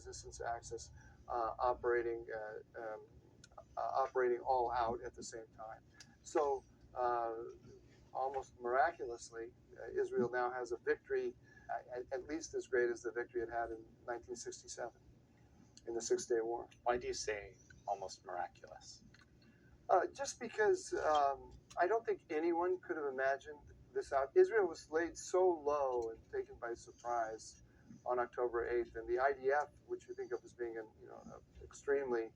resistance axis operating all out at the same time. So almost miraculously, Israel now has a victory at least as great as the victory it had in 1967 in the Six-Day War. Why do you say almost miraculous? Just because I don't think anyone could have imagined this out. Israel was laid so low and taken by surprise on October 8th, and the IDF, which we think of as being an extremely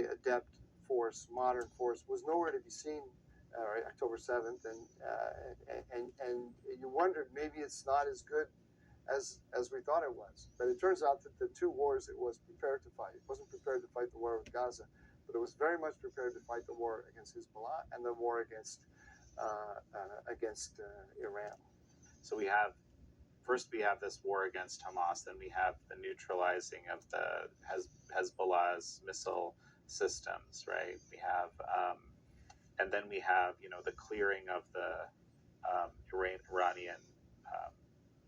adept force, modern force, was nowhere to be seen. October 7th, and you wondered maybe it's not as good as we thought it was. But it turns out that the two wars it was prepared to fight. It wasn't prepared to fight the war with Gaza, but it was very much prepared to fight the war against Hezbollah and the war against Iran. So we have this war against Hamas, then we have the neutralizing of the Hezbollah's missile systems, right? We have, and then we have, the clearing of the Iranian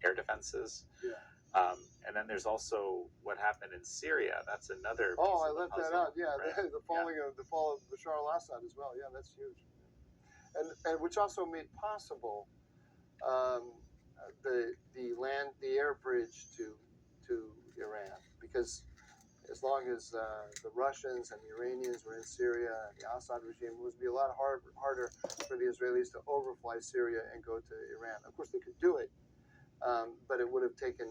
air defenses. Yeah. And then there's also what happened in Syria. That's another. Oh, I left that out. Yeah, right? the fall of Bashar al-Assad as well. Yeah, that's huge. And which also made possible the air bridge to Iran, because as long as the Russians and the Iranians were in Syria, the Assad regime, it would be a lot harder for the Israelis to overfly Syria and go to Iran. Of course, they could do it, but it would have taken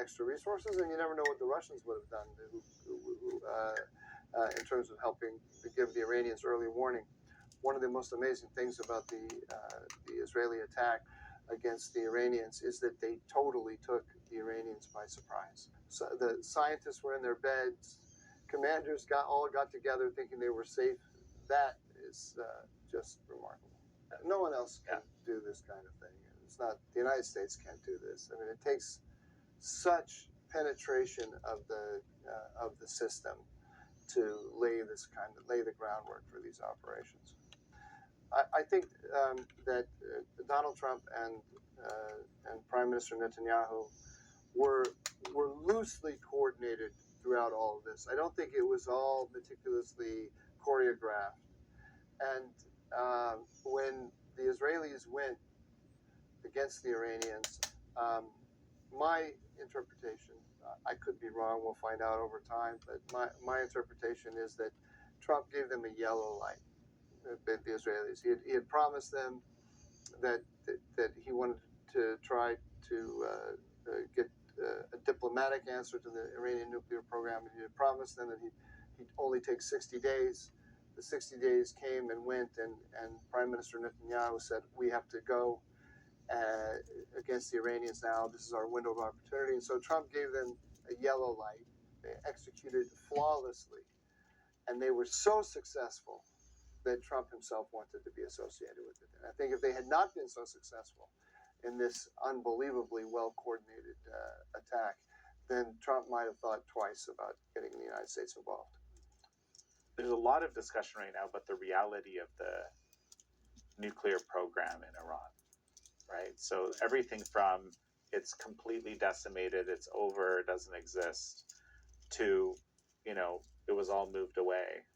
extra resources, and you never know what the Russians would have done in terms of helping to give the Iranians early warning. One of the most amazing things about the Israeli attack against the Iranians is that they totally took the Iranians by surprise. So the scientists were in their beds, commanders all got together thinking they were safe. That is just remarkable. No one else can do this kind of thing. It's not, the United States can't do this. I mean, it takes such penetration of the system to lay the groundwork for these operations. I think that Donald Trump and Prime Minister Netanyahu were loosely coordinated throughout all of this. I don't think it was all meticulously choreographed. And when the Israelis went against the Iranians, my interpretation, I could be wrong, we'll find out over time, but my interpretation is that Trump gave them a yellow light. The Israelis. He had promised them that he wanted to try to get a diplomatic answer to the Iranian nuclear program. He had promised them that he'd only take 60 days. The 60 days came and went, and Prime Minister Netanyahu said, we have to go against the Iranians now. This is our window of opportunity. And so Trump gave them a yellow light. They executed flawlessly. And they were so successful that Trump himself wanted to be associated with it. And I think if they had not been so successful in this unbelievably well-coordinated attack, then Trump might have thought twice about getting the United States involved. There's a lot of discussion right now about the reality of the nuclear program in Iran, right? So everything from it's completely decimated, it's over, it doesn't exist, to, it was all moved away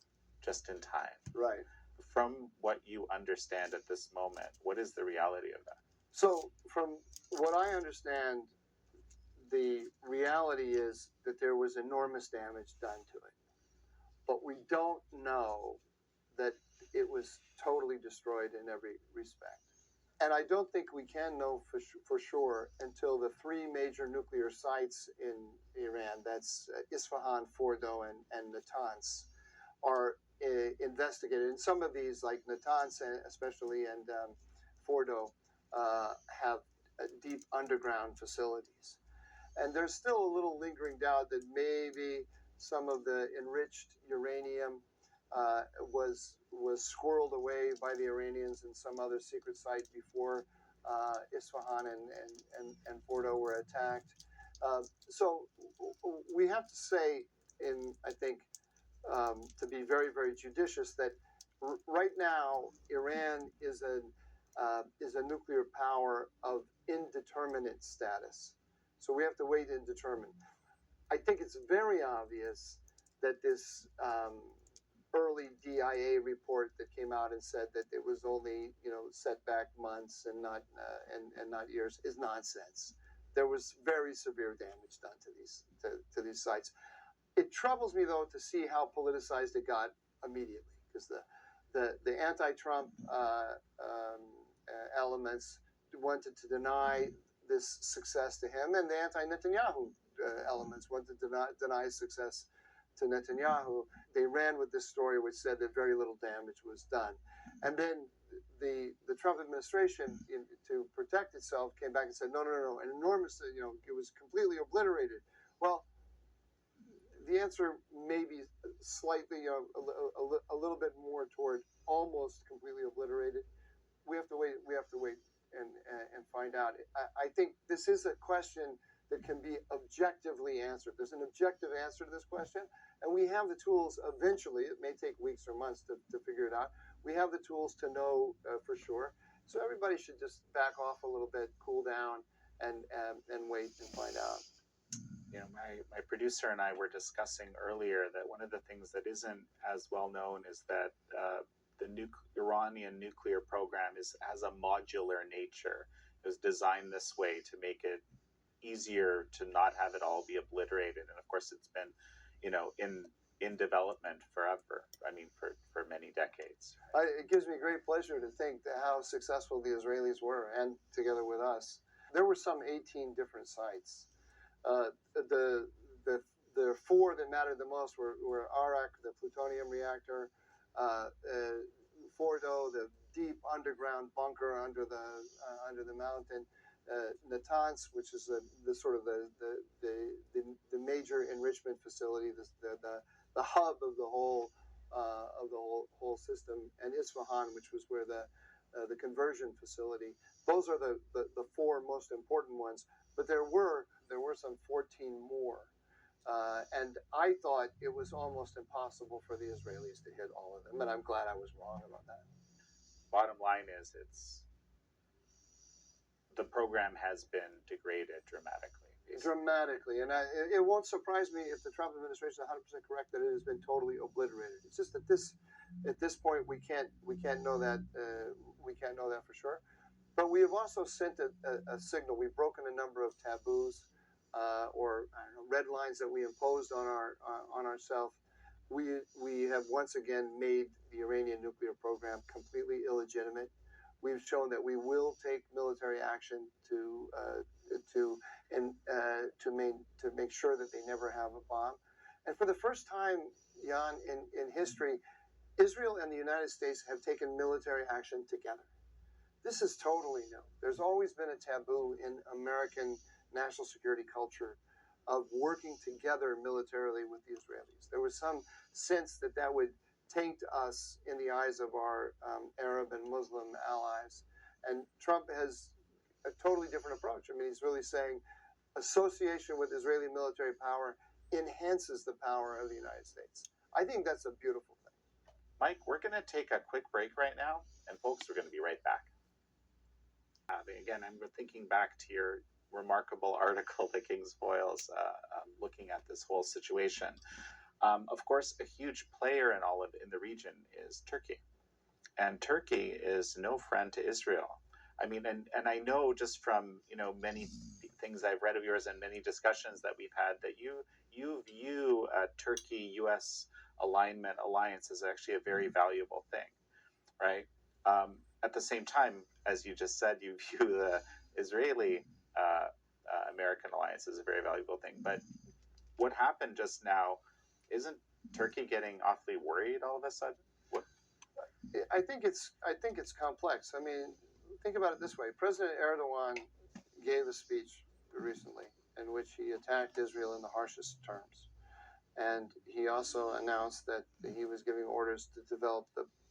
just in time. Right. From what you understand at this moment, what is the reality of that? So from what I understand, the reality is that there was enormous damage done to it. But we don't know that it was totally destroyed in every respect. And I don't think we can know for sure until the three major nuclear sites in Iran, that's Isfahan, Fordo, and Natanz, are investigated. And some of these, like Natanz especially and Fordo, have deep underground facilities. And there's still a little lingering doubt that maybe some of the enriched uranium was squirreled away by the Iranians in some other secret site before Isfahan and Fordo were attacked. So we have to say, I think, to be very, very judicious, that right now Iran is a nuclear power of indeterminate status. So we have to wait and determine. I think it's very obvious that this early DIA report that came out and said that it was only set back months and not years is nonsense. There was very severe damage done to these sites. It troubles me though to see how politicized it got immediately, because the anti-Trump elements wanted to deny this success to him, and the anti-Netanyahu elements wanted to deny success to Netanyahu. They ran with this story which said that very little damage was done. And then the Trump administration, to protect itself, came back and said, no, an enormous, it was completely obliterated. Well, the answer may be slightly, a little bit more toward almost completely obliterated. We have to wait and find out. I think this is a question that can be objectively answered. There's an objective answer to this question, and we have the tools eventually. It may take weeks or months to figure it out. We have the tools to know for sure. So everybody should just back off a little bit, cool down, and wait and find out. My producer and I were discussing earlier that one of the things that isn't as well known is that the Iranian nuclear program has a modular nature. It was designed this way to make it easier to not have it all be obliterated. And of course, it's been, in development forever. I mean, for many decades. It gives me great pleasure to think how successful the Israelis were, and together with us. There were some 18 different sites. The four that mattered the most were Arak, the plutonium reactor, Fordo, the deep underground bunker under the mountain, Natanz, which is the major enrichment facility, the hub of the whole system, and Isfahan, which was where the conversion facility. Those are the four most important ones. But there were some 14 more, and I thought it was almost impossible for the Israelis to hit all of them, and I'm glad I was wrong about that. Bottom line is, the program has been degraded dramatically. Dramatically, and it won't surprise me if the Trump administration is 100% correct that it has been totally obliterated. It's just that at this point we can't know that for sure. But we have also sent a signal. We've broken a number of taboos or red lines that we imposed on ourselves. We have once again made the Iranian nuclear program completely illegitimate. We've shown that we will take military action to make sure that they never have a bomb. And for the first time, Jan, in history, Israel and the United States have taken military action together. This is totally new. There's always been a taboo in American national security culture of working together militarily with the Israelis. There was some sense that would taint us in the eyes of our Arab and Muslim allies. And Trump has a totally different approach. I mean, he's really saying association with Israeli military power enhances the power of the United States. I think that's a beautiful thing. Mike, we're going to take a quick break right now, and folks, we're going to be right back. Again, I'm thinking back to your remarkable article, The King's Foils, looking at this whole situation. Of course, a huge player in the region is Turkey, and Turkey is no friend to Israel. I mean, and I know just from many things I've read of yours and many discussions that we've had that you view Turkey-U.S. alliance as actually a very valuable thing, right? At the same time, as you just said, you view the Israeli-American alliance as a very valuable thing. But what happened just now, isn't Turkey getting awfully worried all of a sudden? I think it's complex. I mean, think about it this way. President Erdogan gave a speech recently in which he attacked Israel in the harshest terms. And he also announced that he was giving orders to develop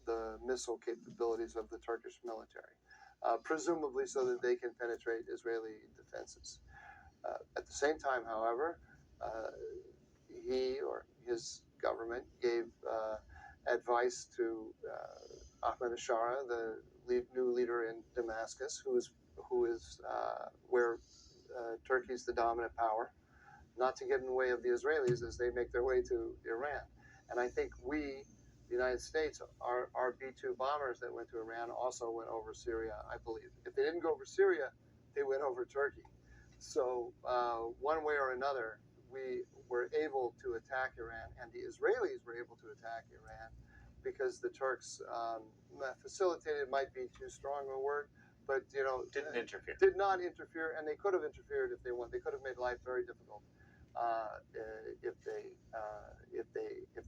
the missile capabilities of the Turkish military, presumably so that they can penetrate Israeli defenses. At the same time, however, he or his government gave advice to Ahmed Ashara, the new leader in Damascus, who is where Turkey's the dominant power, not to get in the way of the Israelis as they make their way to Iran. And I think we, the United States, our B-2 bombers that went to Iran also went over Syria, I believe. If they didn't go over Syria, they went over Turkey. So one way or another, we were able to attack Iran, and the Israelis were able to attack Iran because the Turks facilitated, might be too strong a word, but Didn't interfere. did not interfere, and they could have interfered if they wanted. They could have made life very difficult if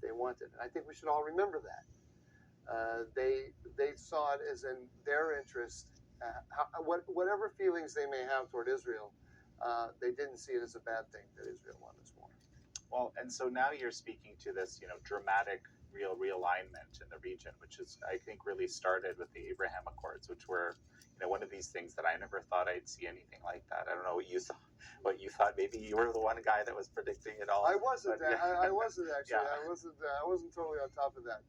they wanted. And I think we should all remember that they saw it as in their interest. Whatever feelings they may have toward Israel, they didn't see it as a bad thing that Israel won this war. Well, and so now you're speaking to this, dramatic real realignment in the region, which is, I think, really started with the Abraham Accords, which were, one of these things that I never thought I'd see anything like that. I don't know what you thought. Maybe you were the one guy that was predicting it all. I wasn't. But, yeah. I wasn't actually. Yeah. I wasn't totally on top of that.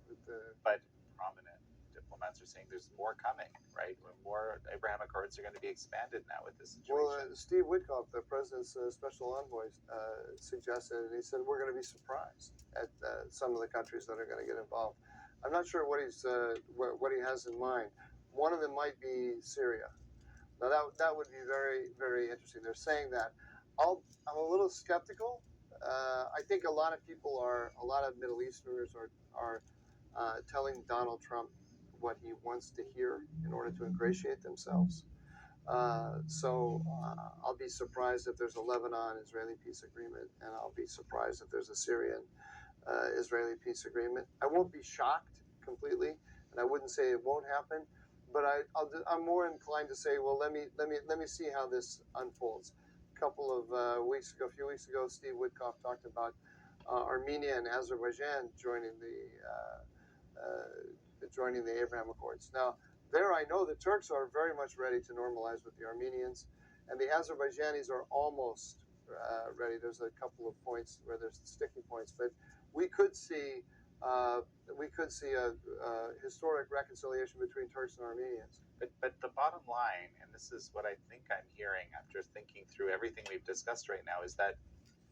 But prominent diplomats are saying there's more coming, right? More Abraham Accords are going to be expanded now with this situation. Well, Steve Witkoff, the president's special envoy, suggested, and he said we're going to be surprised at some of the countries that are going to get involved. I'm not sure what he has in mind. One of them might be Syria. Now that would be very, very interesting. They're saying that. I'm a little skeptical. I think a lot of Middle Easterners are telling Donald Trump what he wants to hear in order to ingratiate themselves. So I'll be surprised if there's a Lebanon-Israeli peace agreement, and I'll be surprised if there's a Syrian-Israeli peace agreement. I won't be shocked completely, and I wouldn't say it won't happen, but I'm more inclined to say, well, let me see how this unfolds. A few weeks ago, Steve Witkoff talked about Armenia and Azerbaijan joining the Abraham Accords. Now, there I know the Turks are very much ready to normalize with the Armenians, and the Azerbaijanis are almost ready. There's a couple of points where there's sticking points, but we could see a historic reconciliation between Turks and Armenians. But the bottom line, and this is what I think I'm hearing after thinking through everything we've discussed right now, is that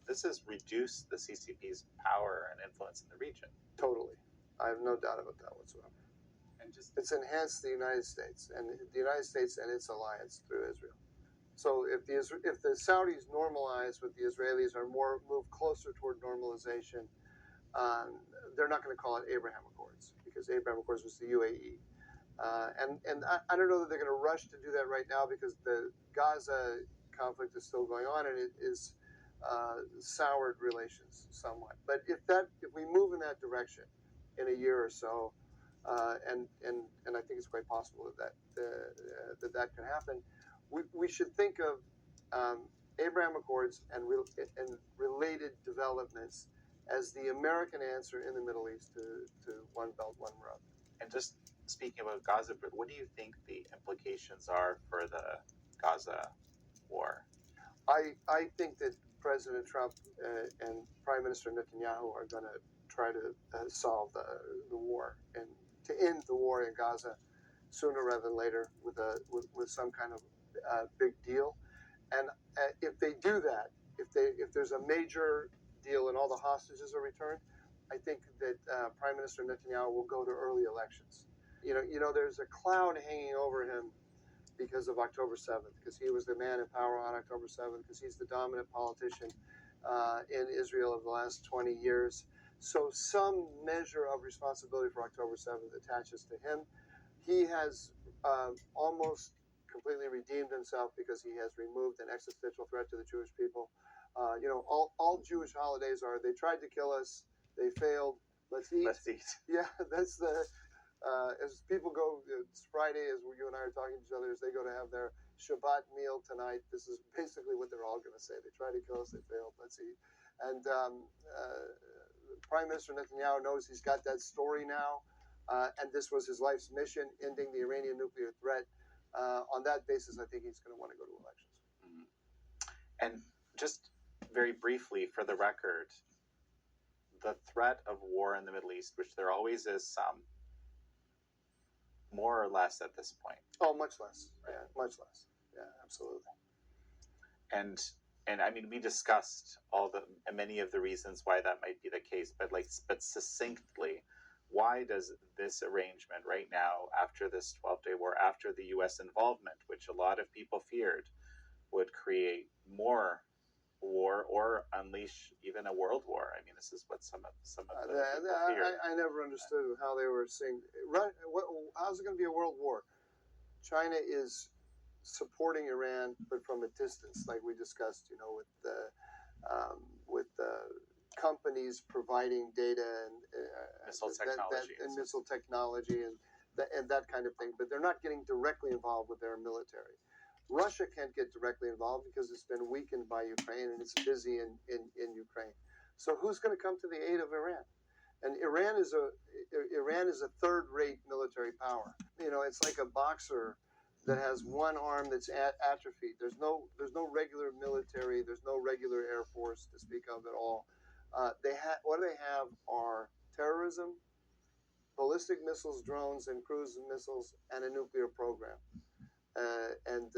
this has reduced the CCP's power and influence in the region. Totally. I have no doubt about that whatsoever. And It's enhanced the United States and its alliance through Israel. So if the Saudis normalize with the Israelis or move closer toward normalization, they're not going to call it Abraham Accords because Abraham Accords was the UAE. And I don't know that they're going to rush to do that right now because the Gaza conflict is still going on and it is soured relations somewhat. But if we move in that direction in a year or so, and I think it's quite possible that can happen, we should think of Abraham Accords and related developments as the American answer in the Middle East to One Belt, One Road. And just speaking about Gaza, what do you think the implications are for the Gaza war? I think that President Trump and Prime Minister Netanyahu are going to try to solve the war and to end the war in Gaza sooner rather than later with some kind of big deal. And if they do that, if there's a major deal and all the hostages are returned, I think that Prime Minister Netanyahu will go to early elections. There's a cloud hanging over him because of October 7th, because he was the man in power on October 7th, because he's the dominant politician in Israel of the last 20 years. So some measure of responsibility for October 7th attaches to him. He has almost completely redeemed himself because he has removed an existential threat to the Jewish people. All Jewish holidays are, they tried to kill us, they failed, let's eat. Let's eat. Yeah, that's as people go, it's Friday, as you and I are talking to each other, as they go to have their Shabbat meal tonight, this is basically what they're all going to say. They tried to kill us, they failed, let's eat. And Prime Minister Netanyahu knows he's got that story now, and this was his life's mission, ending the Iranian nuclear threat. On that basis, I think he's going to want to go to elections. Mm-hmm. And just very briefly, for the record, the threat of war in the Middle East, which there always is some, more or less at this point. Oh, much less. Yeah, much less. Yeah, absolutely. and I mean, we discussed many of the reasons why that might be the case, but succinctly, why does this arrangement right now, after this 12-day war, after the U.S. involvement, which a lot of people feared would create more war or unleash even a world war? I mean, this is what some of the people feared. I never understood how they were saying, right, how's it going to be a world war? China is supporting Iran, but from a distance, like we discussed, with the companies providing data and missile technology and missile technology and that kind of thing. But they're not getting directly involved with their military. Russia can't get directly involved because it's been weakened by Ukraine and it's busy in Ukraine. So who's going to come to the aid of Iran? And Iran is a third-rate military power. It's like a boxer that has one arm that's atrophied. There's no regular military. There's no regular air force to speak of at all. What they have are terrorism, ballistic missiles, drones, and cruise missiles, and a nuclear program. And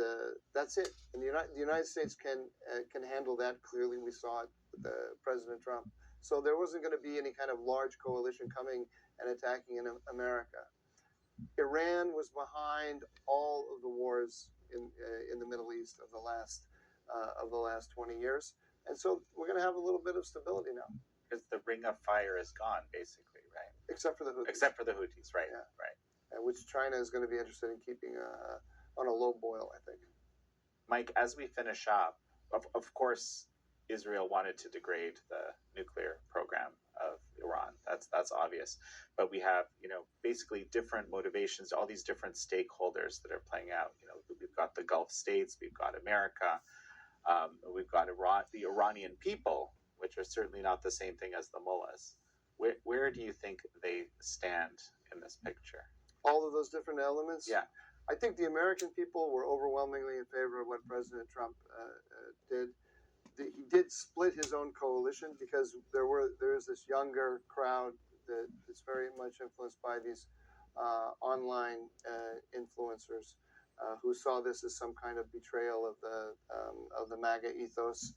that's it. And the United States can handle that. Clearly, we saw it with President Trump. So there wasn't going to be any kind of large coalition coming and attacking in America. Iran was behind all of the wars in the Middle East of the last 20 years, and so we're going to have a little bit of stability now. Because the ring of fire is gone, basically, right? Except for the Houthis. Except for the Houthis, right? Yeah. Right. Which China is going to be interested in keeping on a low boil, I think. Mike, as we finish up, of course, Israel wanted to degrade the nuclear program of Iran. That's obvious. But we have, basically different motivations, all these different stakeholders that are playing out. We've got the Gulf states, we've got America, we've got Iran, the Iranian people, which are certainly not the same thing as the mullahs. Where do you think they stand in this picture? All of those different elements? Yeah. I think the American people were overwhelmingly in favor of what President Trump did. He did split his own coalition because there is this younger crowd that is very much influenced by these online influencers who saw this as some kind of betrayal of the MAGA ethos.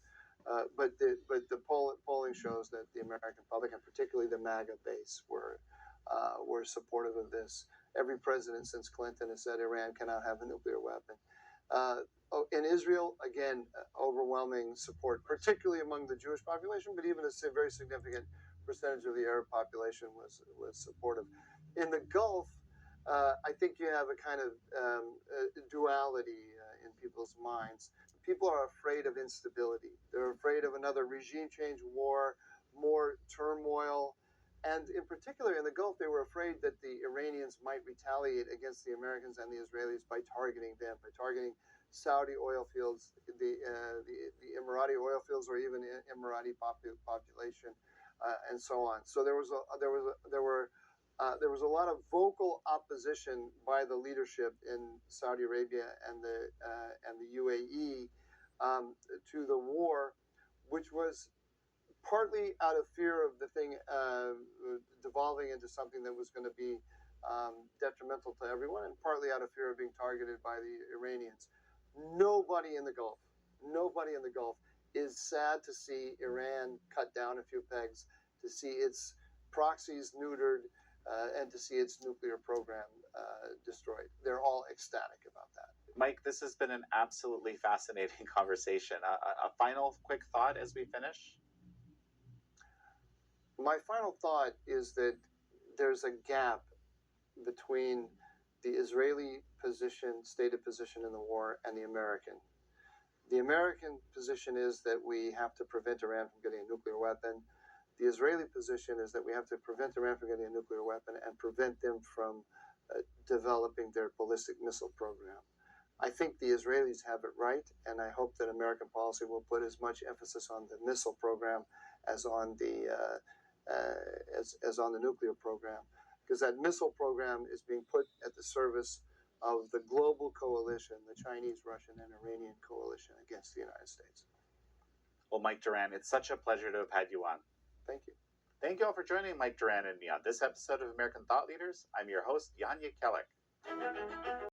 But the polling shows that the American public, and particularly the MAGA base, were supportive of this. Every president since Clinton has said Iran cannot have a nuclear weapon. In Israel, again, overwhelming support, particularly among the Jewish population, but even a very significant percentage of the Arab population was supportive. In the Gulf, I think you have a kind of duality in people's minds. People are afraid of instability. They're afraid of another regime change, war, more turmoil. And in particular, in the Gulf, they were afraid that the Iranians might retaliate against the Americans and the Israelis by targeting them, by targeting Saudi oil fields, the Emirati oil fields, or even Emirati population, and so on. So there was a lot of vocal opposition by the leadership in Saudi Arabia and the UAE to the war, which was partly out of fear of the thing devolving into something that was going to be detrimental to everyone, and partly out of fear of being targeted by the Iranians. Nobody in the Gulf is sad to see Iran cut down a few pegs, to see its proxies neutered, and to see its nuclear program destroyed. They're all ecstatic about that. Mike, this has been an absolutely fascinating conversation. A final quick thought as we finish? My final thought is that there's a gap between the Israeli stated position in the war, and the American. The American position is that we have to prevent Iran from getting a nuclear weapon. The Israeli position is that we have to prevent Iran from getting a nuclear weapon and prevent them from developing their ballistic missile program. I think the Israelis have it right, and I hope that American policy will put as much emphasis on the missile program as on the nuclear program, because that missile program is being put at the service of the global coalition, the Chinese, Russian, and Iranian coalition against the United States. Well, Mike Doran, it's such a pleasure to have had you on. Thank you. Thank you all for joining Mike Doran and me on this episode of American Thought Leaders. I'm your host, Jan Jekielek.